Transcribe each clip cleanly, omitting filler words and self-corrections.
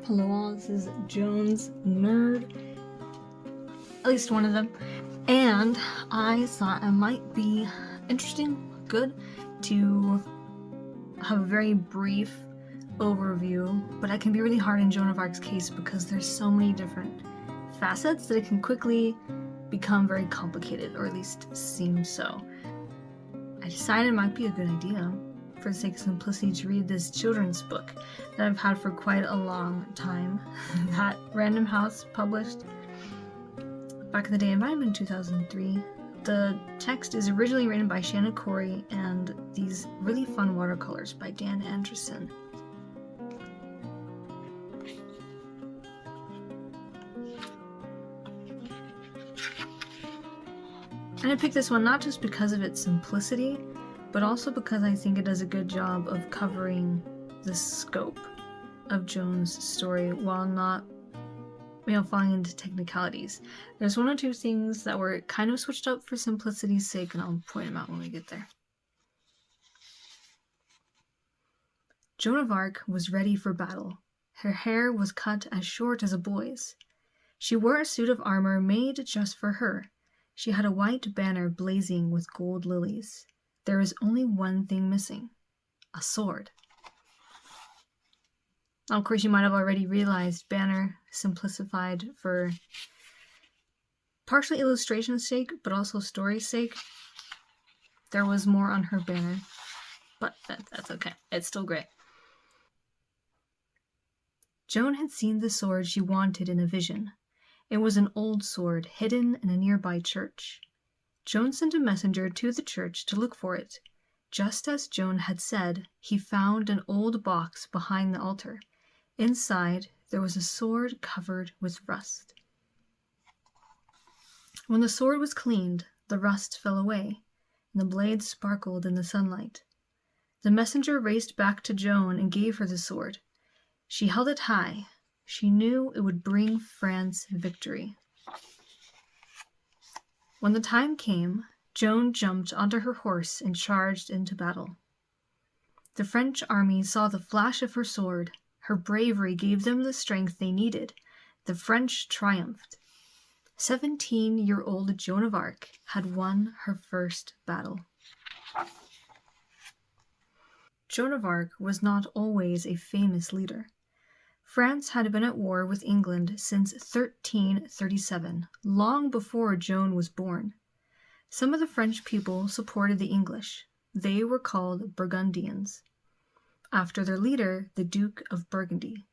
Hello all, this is Joan's Nerd, at least one of them, and I thought it might be interesting, good, to have a very brief overview, but it can be really hard in Joan of Arc's case because there's so many different facets that it can quickly become very complicated, or at least seem so. I decided it might be a good idea, for the sake of simplicity, to read this children's book that I've had for quite a long time that Random House published back in the day, it might have been 2003. The text is originally written by Shana Corey and these really fun watercolors by Dan Andreasen. And I picked this one not just because of its simplicity, but also because I think it does a good job of covering the scope of Joan's story while not, falling into technicalities. There's one or two things that were kind of switched up for simplicity's sake, and I'll point them out when we get there. Joan of Arc was ready for battle. Her hair was cut as short as a boy's. She wore a suit of armor made just for her. She had a white banner blazing with gold lilies. There is only one thing missing: a sword. Now, of course, you might have already realized banner simplified for partially illustration's sake, but also story's sake. There was more on her banner, but that's okay. It's still great. Joan had seen the sword she wanted in a vision. It was an old sword hidden in a nearby church. Joan sent a messenger to the church to look for it. Just as Joan had said, he found an old box behind the altar. Inside, there was a sword covered with rust. When the sword was cleaned, the rust fell away, and the blade sparkled in the sunlight. The messenger raced back to Joan and gave her the sword. She held it high. She knew it would bring France victory. When the time came, Joan jumped onto her horse and charged into battle. The French army saw the flash of her sword. Her bravery gave them the strength they needed. The French triumphed. 17-year-old Joan of Arc had won her first battle. Joan of Arc was not always a famous leader. France had been at war with England since 1337, long before Joan was born. Some of the French people supported the English. They were called Burgundians, after their leader, the Duke of Burgundy.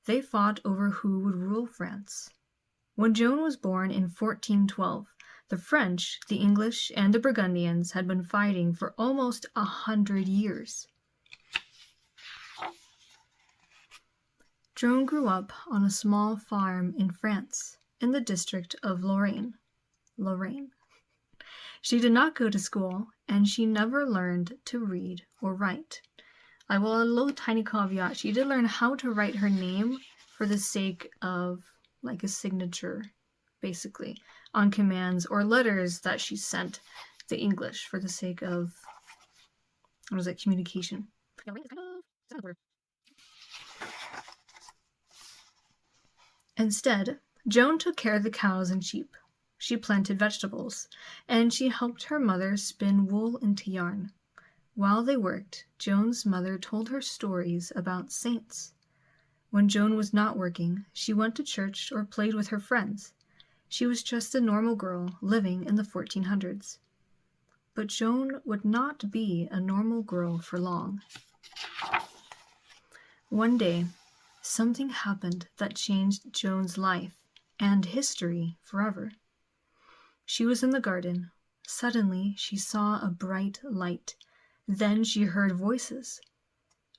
They fought over who would rule France. When Joan was born in 1412, the French, the English, and the Burgundians had been fighting for almost 100 years. Joan grew up on a small farm in France, in the district of Lorraine. She did not go to school, and she never learned to read or write. I will add a little tiny caveat. She did learn how to write her name for the sake of, like, a signature, basically, on commands or letters that she sent the English for the sake of, communication. Instead, Joan took care of the cows and sheep. She planted vegetables, and she helped her mother spin wool into yarn. While they worked, Joan's mother told her stories about saints. When Joan was not working, she went to church or played with her friends. She was just a normal girl living in the 1400s. But Joan would not be a normal girl for long. One day, something happened that changed Joan's life and history forever. She was in the garden. Suddenly, she saw a bright light. Then she heard voices.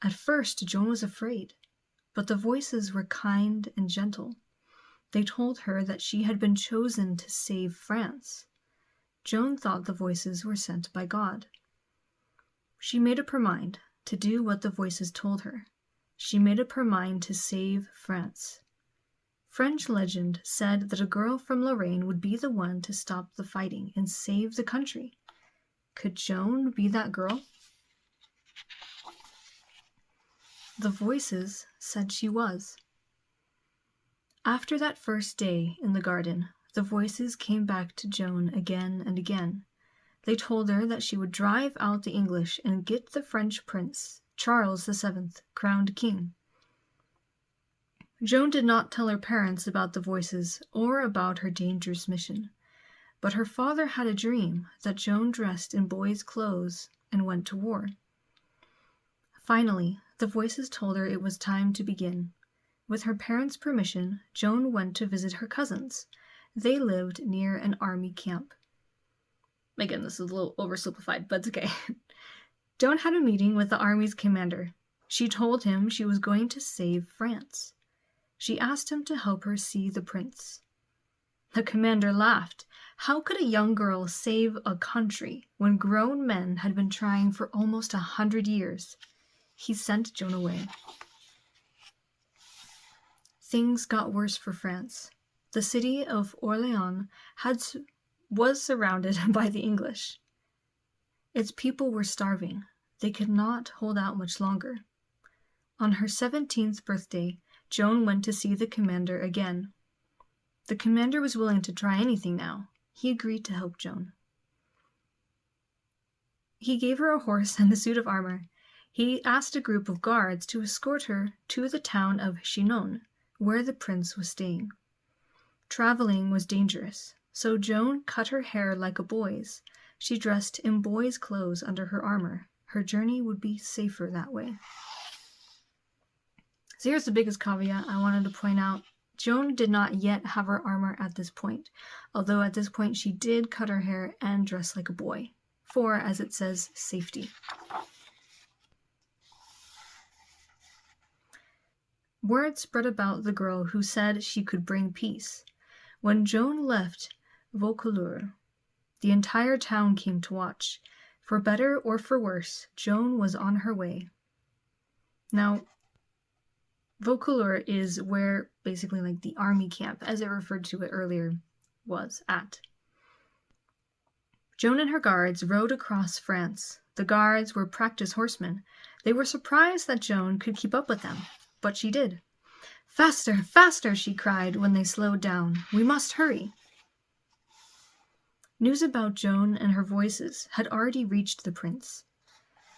At first, Joan was afraid, but the voices were kind and gentle. They told her that she had been chosen to save France. Joan thought the voices were sent by God. She made up her mind to do what the voices told her. She made up her mind to save France. French legend said that a girl from Lorraine would be the one to stop the fighting and save the country. Could Joan be that girl? The voices said she was. After that first day in the garden, the voices came back to Joan again and again. They told her that she would drive out the English and get the French prince, Charles VII, crowned king. Joan did not tell her parents about the voices or about her dangerous mission, but her father had a dream that Joan dressed in boys' clothes and went to war. Finally, the voices told her it was time to begin. With her parents' permission, Joan went to visit her cousins. They lived near an army camp. Again, this is a little oversimplified, but it's okay. Joan had a meeting with the army's commander. She told him she was going to save France. She asked him to help her see the prince. The commander laughed. How could a young girl save a country when grown men had been trying for almost 100 years? He sent Joan away. Things got worse for France. The city of Orléans was surrounded by the English. Its people were starving. They could not hold out much longer. On her 17th birthday, Joan went to see the commander again. The commander was willing to try anything now. He agreed to help Joan. He gave her a horse and a suit of armor. He asked a group of guards to escort her to the town of Chinon, where the prince was staying. Traveling was dangerous, so Joan cut her hair like a boy's. She dressed in boys' clothes under her armor. Her journey would be safer that way. So here's the biggest caveat I wanted to point out. Joan did not yet have her armor at this point, although at this point she did cut her hair and dress like a boy, for, as it says, safety. Word spread about the girl who said she could bring peace. When Joan left Vaucouleurs, the entire town came to watch. For better or for worse, Joan was on her way. Now, Vaucouleurs is where basically like the army camp, as I referred to it earlier, was at. Joan and her guards rode across France. The guards were practiced horsemen. They were surprised that Joan could keep up with them, but she did. "Faster, faster," she cried when they slowed down. "We must hurry." News about Joan and her voices had already reached the prince.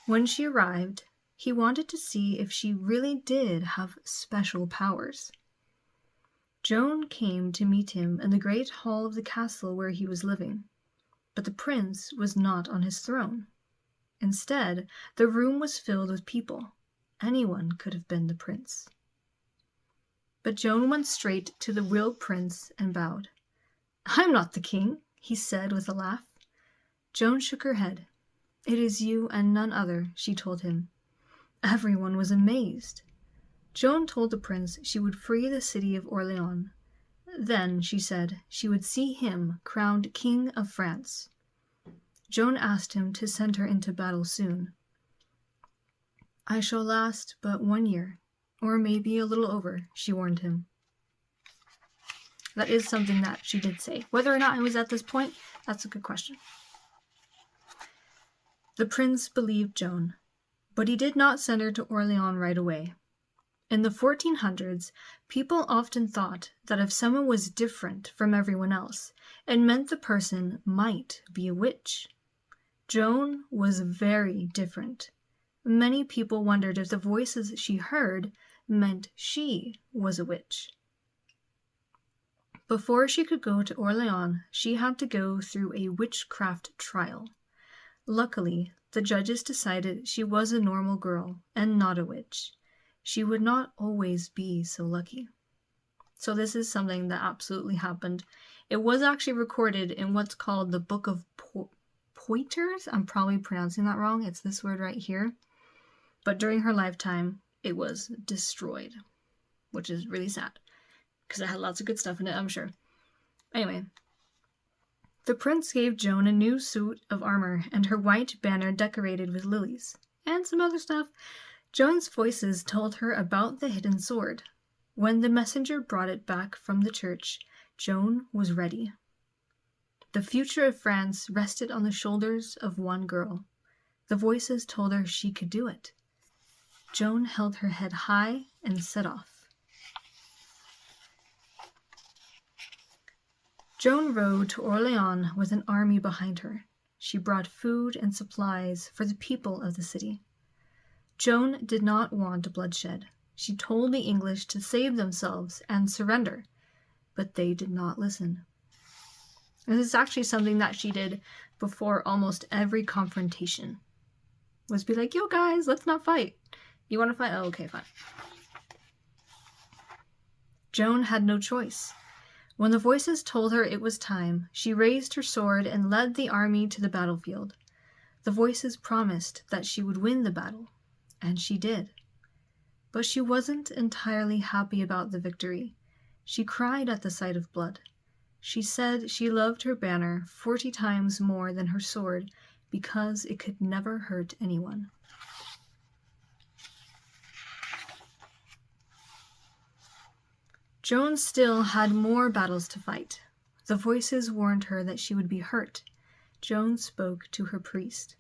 When she arrived, he wanted to see if she really did have special powers. Joan came to meet him in the great hall of the castle where he was living, but the prince was not on his throne. Instead, the room was filled with people. Anyone could have been the prince. But Joan went straight to the real prince and bowed. "I'm not the king," he said with a laugh. Joan shook her head. "It is you and none other," she told him. Everyone was amazed. Joan told the prince she would free the city of Orléans. Then, she said, she would see him crowned King of France. Joan asked him to send her into battle soon. "I shall last but 1 year, or maybe a little over," she warned him. That is something that she did say. Whether or not it was at this point, that's a good question. The prince believed Joan, but he did not send her to Orléans right away. In the 1400s, people often thought that if someone was different from everyone else, it meant the person might be a witch. Joan was very different. Many people wondered if the voices she heard meant she was a witch. Before she could go to Orléans, she had to go through a witchcraft trial. Luckily, the judges decided she was a normal girl and not a witch. She would not always be so lucky. So this is something that absolutely happened. It was actually recorded in what's called the Book of Poitiers. I'm probably pronouncing that wrong. It's this word right here. But during her lifetime, it was destroyed, which is really sad, because it had lots of good stuff in it, I'm sure. Anyway, the prince gave Joan a new suit of armor and her white banner decorated with lilies, and some other stuff. Joan's voices told her about the hidden sword. When the messenger brought it back from the church, Joan was ready. The future of France rested on the shoulders of one girl. The voices told her she could do it. Joan held her head high and set off. Joan rode to Orleans with an army behind her. She brought food and supplies for the people of the city. Joan did not want bloodshed. She told the English to save themselves and surrender, but they did not listen. This is actually something that she did before almost every confrontation, was be like, yo guys, let's not fight. You want to fight? Oh, okay, fine. Joan had no choice. When the voices told her it was time, she raised her sword and led the army to the battlefield. The voices promised that she would win the battle, and she did. But she wasn't entirely happy about the victory. She cried at the sight of blood. She said she loved her banner 40 times more than her sword because it could never hurt anyone. Joan still had more battles to fight. The voices warned her that she would be hurt. Joan spoke to her priest.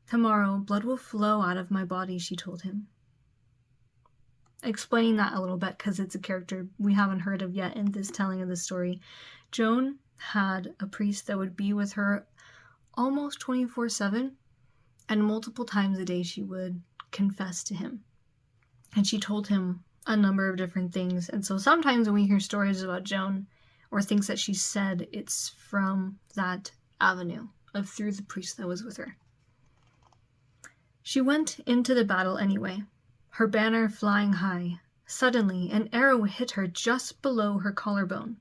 "Tomorrow, blood will flow out of my body," she told him. Explaining that a little bit, because it's a character we haven't heard of yet in this telling of the story. Joan had a priest that would be with her almost 24/7, and multiple times a day she would confess to him. And she told him a number of different things. And so sometimes when we hear stories about Joan or things that she said, it's from that avenue of through the priest that was with her. She went into the battle anyway, her banner flying high. Suddenly, an arrow hit her just below her collarbone.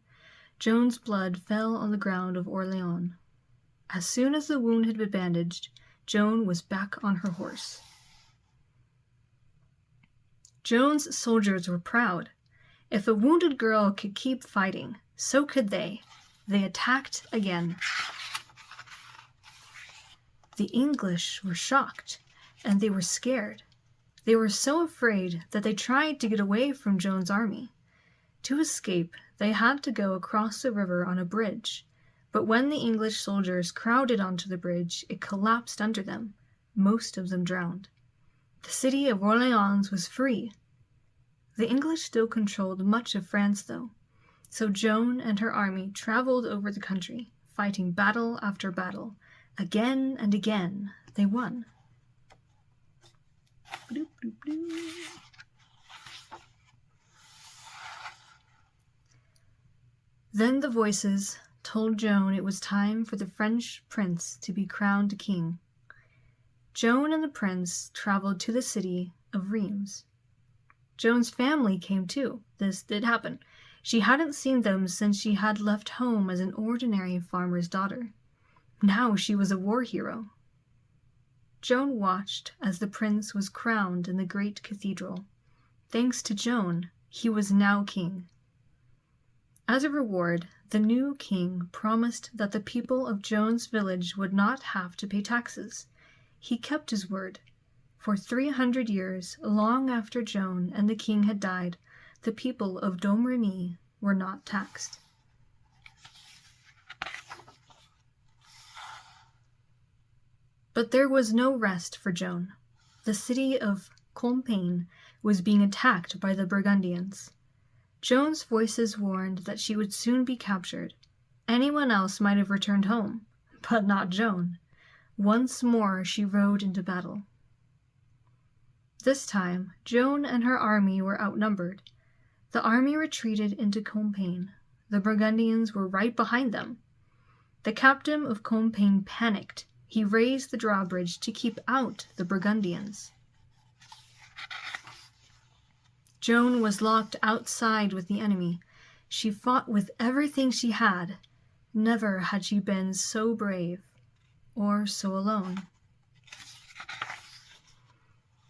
Joan's blood fell on the ground of Orleans. As soon as the wound had been bandaged, Joan was back on her horse. Joan's soldiers were proud. If a wounded girl could keep fighting, so could they. They attacked again. The English were shocked, and they were scared. They were so afraid that they tried to get away from Joan's army. To escape, they had to go across the river on a bridge. But when the English soldiers crowded onto the bridge, it collapsed under them. Most of them drowned. The city of Orleans was free. The English still controlled much of France, though. So Joan and her army traveled over the country, fighting battle after battle. Again and again, they won. Then the voices told Joan it was time for the French prince to be crowned king. Joan and the prince traveled to the city of Reims. Joan's family came too. This did happen. She hadn't seen them since she had left home as an ordinary farmer's daughter. Now she was a war hero. Joan watched as the prince was crowned in the great cathedral. Thanks to Joan, he was now king. As a reward, the new king promised that the people of Joan's village would not have to pay taxes. He kept his word. For 300 years, long after Joan and the king had died, the people of Domremy were not taxed. But there was no rest for Joan. The city of Compiègne was being attacked by the Burgundians. Joan's voices warned that she would soon be captured. Anyone else might have returned home, but not Joan. Once more she rode into battle. This time, Joan and her army were outnumbered. The army retreated into Compiègne. The Burgundians were right behind them. The captain of Compiègne panicked. He raised the drawbridge to keep out the Burgundians. Joan was locked outside with the enemy. She fought with everything she had. Never had she been so brave or so alone.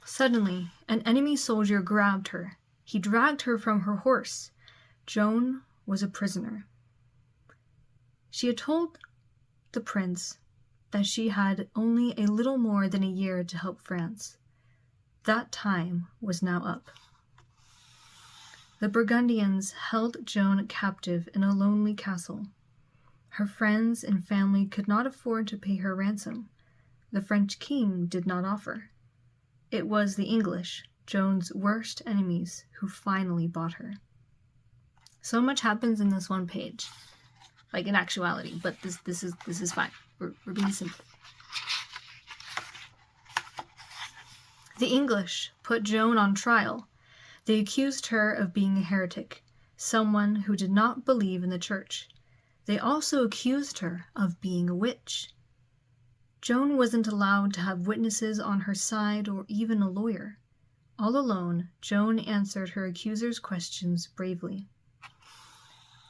Suddenly, an enemy soldier grabbed her. He dragged her from her horse. Joan was a prisoner. She had told the prince that she had only a little more than a year to help France. That time was now up. The Burgundians held Joan captive in a lonely castle. Her friends and family could not afford to pay her ransom. The French king did not offer. It was the English, Joan's worst enemies, who finally bought her. So much happens in this one page. like in actuality, but this is fine. We're being simple. The English put Joan on trial. They accused her of being a heretic, someone who did not believe in the church. They also accused her of being a witch. Joan wasn't allowed to have witnesses on her side or even a lawyer. All alone, Joan answered her accusers' questions bravely.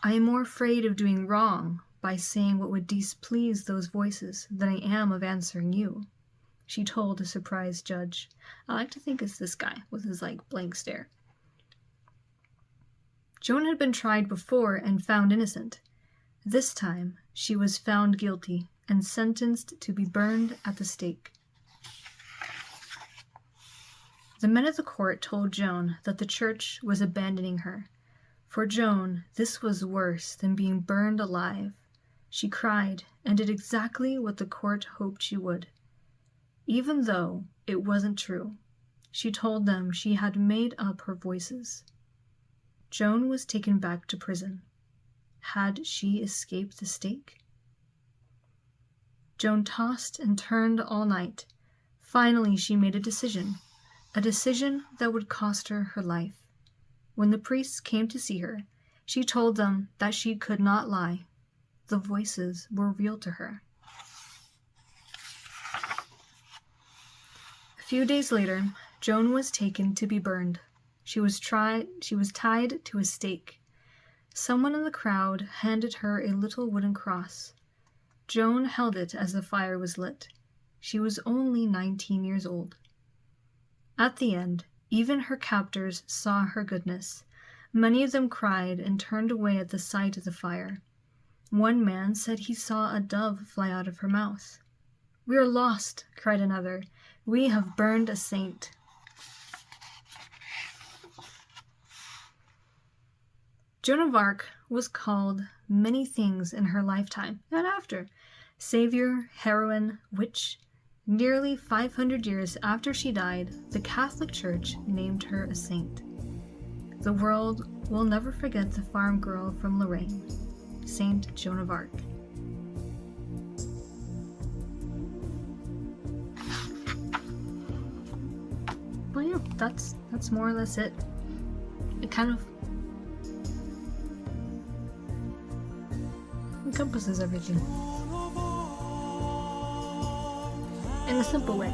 I am more afraid of doing wrong by saying what would displease those voices than I am of answering you, she told a surprised judge. I like to think it's this guy with his blank stare. Joan had been tried before and found innocent. This time, she was found guilty and sentenced to be burned at the stake. The men at the court told Joan that the church was abandoning her. For Joan, this was worse than being burned alive. She cried and did exactly what the court hoped she would. Even though it wasn't true, she told them she had made up her voices. Joan was taken back to prison. Had she escaped the stake? Joan tossed and turned all night. Finally, she made a decision that would cost her her life. When the priests came to see her, she told them that she could not lie. The voices were real to her. A few days later, Joan was taken to be burned. She was tied to a stake. Someone in the crowd handed her a little wooden cross. Joan held it as the fire was lit. She was only 19 years old. At the end, even her captors saw her goodness. Many of them cried and turned away at the sight of the fire. One man said he saw a dove fly out of her mouth. "We are lost," cried another. "We have burned a saint." Joan of Arc was called many things in her lifetime and after. Savior, heroine, witch. Nearly 500 years after she died, the Catholic Church named her a saint. The world will never forget the farm girl from Lorraine, Saint Joan of Arc. Well, yeah, that's more or less it. It kind of encompasses everything in a simple way.